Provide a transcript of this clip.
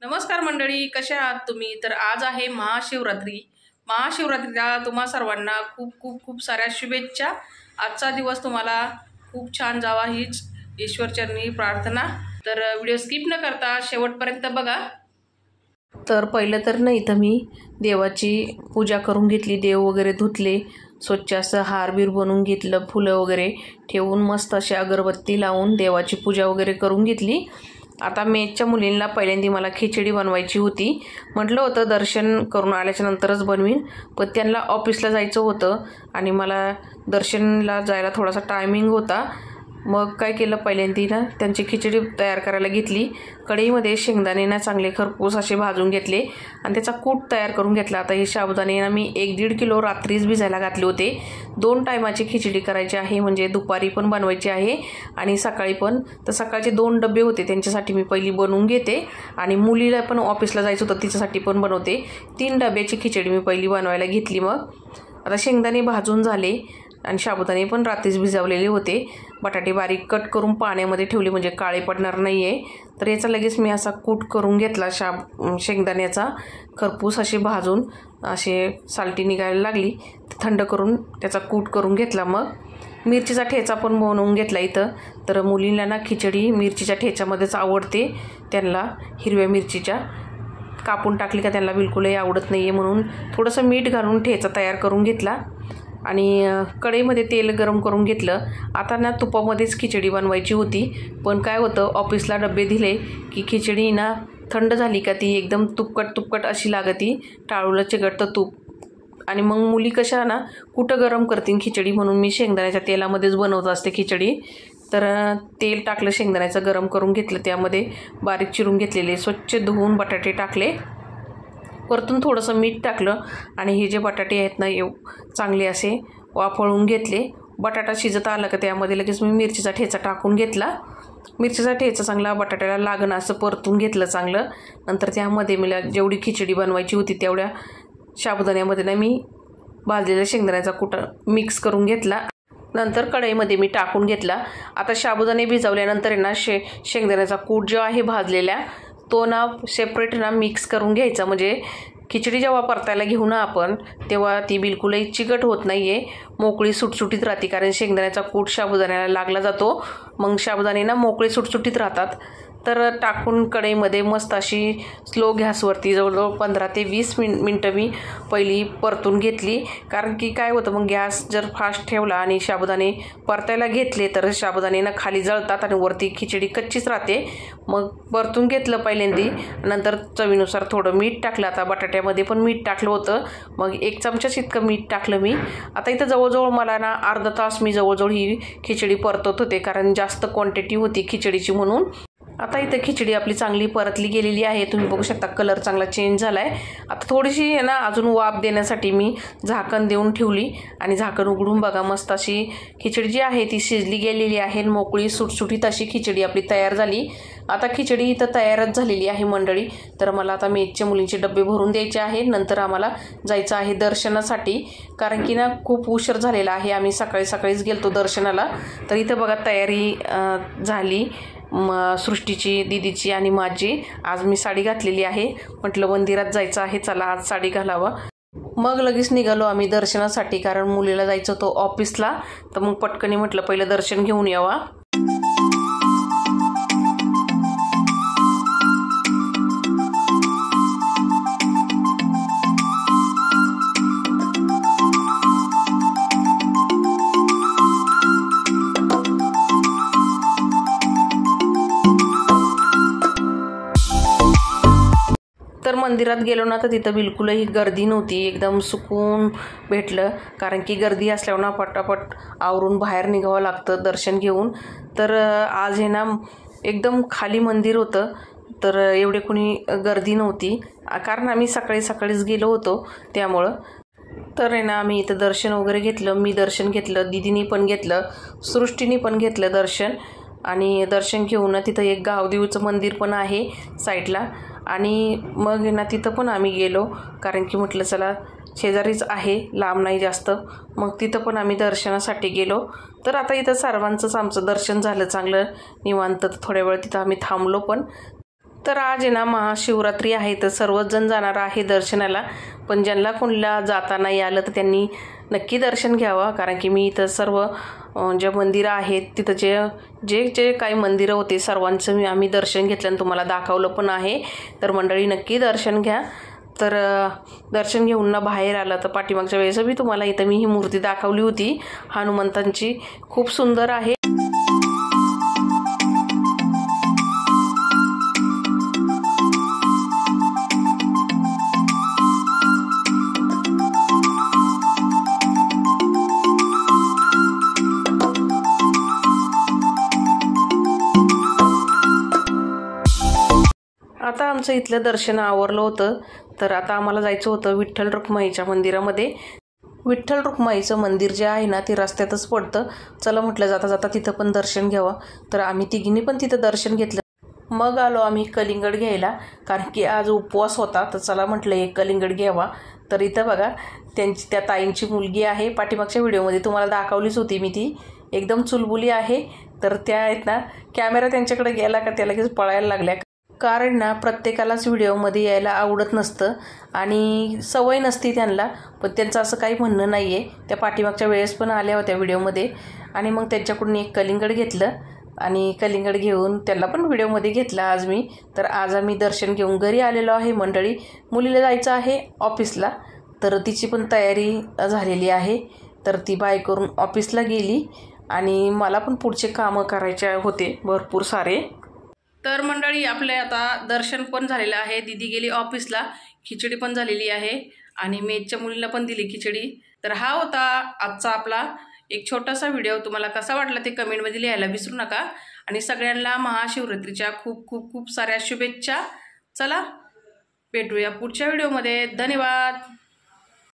नमस्कार मंडळी, कशा आहात तुम्ही? तर आज आहे महाशिवरात्री. महाशिवरात्रीला तुम्हा सर्वांना खूप खूप खूप साऱ्या शुभेच्छा. आजचा दिवस तुम्हाला खूप छान जावा हीच ईश्वरचरणी प्रार्थना. तर व्हिडिओ स्किप न करता शेवटपर्यंत बघा. तर पहिलं तर नाही तर मी देवाची पूजा करून घेतली, देव वगैरे धुतले, स्वच्छ असं हारबीर बनवून घेतलं, फुलं वगैरे ठेवून मस्त अशी अगरबत्ती लावून देवाची पूजा वगैरे करून घेतली. आता मेच्या मुलींना पहिल्यांदा मला खिचडी बनवायची होती. म्हटलं होतं दर्शन करून आल्याच्या नंतरच बनवीन, पण त्यांना ऑफिसला जायचं होतं आणि मला दर्शनला जायला थोडासा टायमिंग होता. मग काय केलं, पहिल्यांदा ना त्यांची खिचडी तयार करायला घेतली. कढईमध्ये शेंगदाणे ना चांगले खरपूस असे भाजून घेतले आणि त्याचा कूट तयार करून घेतला. आता हे साबुदाणे ना मी 1-1.5 किलो रात्रीच भिजायला घातले होते. 2 टायमाची खिचडी करायची आहे, म्हणजे दुपारी पण बनवायची आहे आणि सकाळी पण. तर सकाळचे 2 डबे होते, त्यांच्यासाठी मी पहिली बनवून घेते आणि मुलीला पण ऑफिसला जायचं होतं, तिच्यासाठी पण बनवते. 3 डब्याची खिचडी मी पहिली बनवायला घेतली. मग आता शेंगदाणे भाजून झाले आणि साबुदाणे पण रात्रीच भिजवलेले होते. बटाटे बारीक कट करून पाण्यामध्ये ठेवले, म्हणजे काळे पडणार नाही आहे. तर याचा लगेच मी असा कूट करून घेतला. शेंगदाण्याचा खरपूस असे भाजून असे सालटी निघायला लागली, थंड करून त्याचा कूट करून घेतला. मग मिरचीचा ठेचा पण बनवून घेतला इथं. तर मुलींना ना खिचडी मिरचीच्या ठेच्यामध्येच आवडते. त्यांना हिरव्या मिरचीच्या कापून टाकली का त्यांना बिलकुलही आवडत नाही आहे, म्हणून थोडंसं मीठ घालून ठेचा तयार करून घेतला आणि कढईमध्ये तेल गरम करून घेतलं. आता ना तुपामध्येच खिचडी बनवायची होती, पण काय होतं ऑफिसला डबे दिले की खिचडी ना थंड झाली का ती एकदम तुपकट अशी लागती, टाळूला चिकटतं तूप. आणि मग मुली कशा ना कुठं गरम करतील खिचडी, म्हणून मी शेंगदाण्याच्या तेलामध्येच बनवत असते खिचडी. तर तेल टाकलं, शेंगदाण्याचं गरम करून घेतलं, त्यामध्ये बारीक चिरून घेतलेले स्वच्छ धुवून बटाटे टाकले, परतून थोडंसं मीठ टाकलं आणि हे जे बटाटे आहेत ना चांगले असे वाफळून घेतले. बटाटा शिजत आला का त्यामध्ये लगेच मी मिरचीचा ठेचा टाकून घेतला. मिरचीचा ठेचा चांगला बटाट्याला लागणं असं परतून घेतलं चांगलं. नंतर त्यामध्ये मला जेवढी खिचडी बनवायची होती तेवढ्या साबुदाण्यामध्ये ना मी भाजलेल्या शेंगदाण्याचा कूट मिक्स करून घेतला. नंतर कढईमध्ये मी टाकून घेतला. आता साबुदाणे भिजवल्यानंतर ना शेंगदाण्याचा कूट जो आहे भाजलेला तो ना सेपरेट ना मिक्स करून घ्यायचा, म्हणजे खिचडी जेव्हा परतायला घेऊ ना आपण तेव्हा ती बिलकुलही चिकट होत नाही आहे, मोकळी सुटसुटीत राहते. कारण शेंगदाण्याचा कूट साबुदाण्याला लागला जातो, मग साबुदाणे ना मोकळे सुटसुटीत राहतात. तर टाकून कढईमध्ये मस्त अशी स्लो गॅसवरती जवळजवळ 15 ते 20 मिनटं मी पहिली परतून घेतली. कारण की काय होतं, मग गॅस जर फास्ट ठेवला आणि साबुदाणे परतायला घेतले तर साबुदाणे ना खाली जळतात आणि वरती खिचडी कच्चीच राहते. मग परतून घेतलं पहिल्यांदी, नंतर चवीनुसार थोडं मीठ टाकलं. आता बटाट्यामध्ये पण मीठ टाकलं होतं, मग 1 चमचाच इतकं मीठ टाकलं मी. आता इथं जवळजवळ मला ना अर्धा तास मी जवळजवळ ही खिचडी परतत होते, कारण जास्त क्वांटिटी होती खिचडीची म्हणून. आता इथं खिचडी आपली चांगली परतली गेलेली आहे, तुम्ही बघू शकता कलर चांगला चेंज झाला आहे. आता थोडीशी ना अजून वाफ देण्यासाठी मी झाकण देऊन ठेवली आणि झाकण उघडून बघा मस्त अशी खिचडी जी आहे ती शिजली गेलेली आहे, मोकळी सुटसुटीत अशी खिचडी आपली तयार झाली. आता खिचडी इथं तयारच झालेली आहे मंडळी. तर मला आता मेच्या मुलींचे डबे भरून द्यायचे आहे, नंतर आम्हाला जायचं आहे दर्शनासाठी, कारण की ना खूप उशीर झालेला आहे. आम्ही सकाळीच गेलतो दर्शनाला. तर इथं बघा तयारी झाली सृष्टीची, दीदीची आणि माझी. आज मी साडी घातलेली आहे, म्हटलं मंदिरात जायचं आहे, चला आज साडी घालावं. मग लगेच निघालो आम्ही दर्शनासाठी, कारण मुलीला जायचं होतं ऑफिसला. तर मग पटकनी म्हटलं पहिलं दर्शन घेऊन यावा. तर मंदिरात गेलो ना तर तिथं बिलकुलही गर्दी नव्हती, एकदम सुकून भेटलं. कारण की गर्दी असल्यावर ना पटापट आवरून बाहेर निघावं लागतं दर्शन घेऊन. तर आज हे ना एकदम खाली मंदिर होतं, तर एवढे कोणी गर्दी नव्हती, कारण आम्ही सकाळीच गेलो होतो त्यामुळं. तर आहे ना आम्ही इथं दर्शन वगैरे घेतलं, मी दर्शन घेतलं, दीदीनी पण घेतलं, सृष्टीनी पण घेतलं दर्शन. आणि दर्शन घेऊन ना तिथं एक गावदेवीचं मंदिर पण आहे साईडला, आणि मग ना तिथं पण आम्ही गेलो, कारण की म्हटलं चला शेजारीच आहे, लांब नाही जास्त. मग तिथं पण आम्ही दर्शनासाठी गेलो. तर आता इथं सर्वांचंच आमचं दर्शन झालं चांगलं निवांत. थोड्या वेळ तिथं आम्ही थांबलो पण. तर आज आहे ना महाशिवरात्री आहे, तर सर्वच जण जाणार आहे दर्शनाला. पण ज्यांना कोणाला जाता नाही आलं तर त्यांनी नक्की दर्शन घ्यावं, कारण की मी इथं सर्व ज्या मंदिरं आहेत तिथं जे जे काही मंदिरं होते सर्वांचं आम्ही दर्शन घेतलं आणि तुम्हाला दाखवलं पण आहे. तर मंडळी नक्की दर्शन घ्या. तर दर्शन घेऊन ना बाहेर आलं तर पाठीमागच्या वेळेस मी तुम्हाला इथं ही मूर्ती दाखवली होती हनुमंतांची, खूप सुंदर आहे. आता आमचं इथलं दर्शन आवरलं होतं, तर आता आम्हाला जायचं होतं विठ्ठल रुक्माईच्या मंदिरामध्ये. विठ्ठल रुक्माईचं मंदिर जे आहे ना ते रस्त्यातच पडतं. चला म्हटलं जाता जाता तिथं पण दर्शन घ्यावं. तर आम्ही तिघींनी पण तिथं दर्शन घेतलं. मग आलो आम्ही कलिंगड घ्यायला, कारण की आज उपवास होता. तर चला म्हटलं एक कलिंगड घ्यावा. तर इथं बघा त्या ताईंची मुलगी आहे, पाठीमागच्या व्हिडिओमध्ये तुम्हाला दाखवलीच होती मी, ती एकदम चुलबुली आहे. तर त्या आहेत ना, कॅमेरा त्यांच्याकडे गेला का त्या लगेच पळायला लागल्या, कारण ना प्रत्येकालाच व्हिडिओमध्ये यायला आवडत नसतं आणि सवय नसती त्यांना. पण त्यांचं असं काही म्हणणं नाही आहे. त्या पाठीमागच्या वेळेस पण आल्या होत्या व्हिडिओमध्ये आणि मग त्यांच्याकडून एक कलिंगड घेतलं आणि कलिंगड घेऊन त्याला पण व्हिडिओमध्ये घेतला आज मी. तर आज आम्ही दर्शन घेऊन घरी आलेलो आहे मंडळी. मुलीला जायचं आहे ऑफिसला, तर तिची पण तयारी झालेली आहे. तर ती बाय करून ऑफिसला गेली आणि मला पण पुढचे कामं करायचे होते भरपूर सारे. तर मंडळी आपले आता दर्शन पण झालेलं आहे. दीदी गेली ऑफिसला, खिचडी पण झालेली आहे आणि मेजच्या मुलीला पण दिली खिचडी. तर हा होता आजचा आपला एक छोटासा व्हिडिओ. तुम्हाला कसा वाटला ते कमेंटमध्ये लिहायला विसरू नका आणि सगळ्यांना महाशिवरात्रीच्या खूप खूप खूप साऱ्या शुभेच्छा. चला भेटूया पुढच्या व्हिडिओमध्ये. धन्यवाद.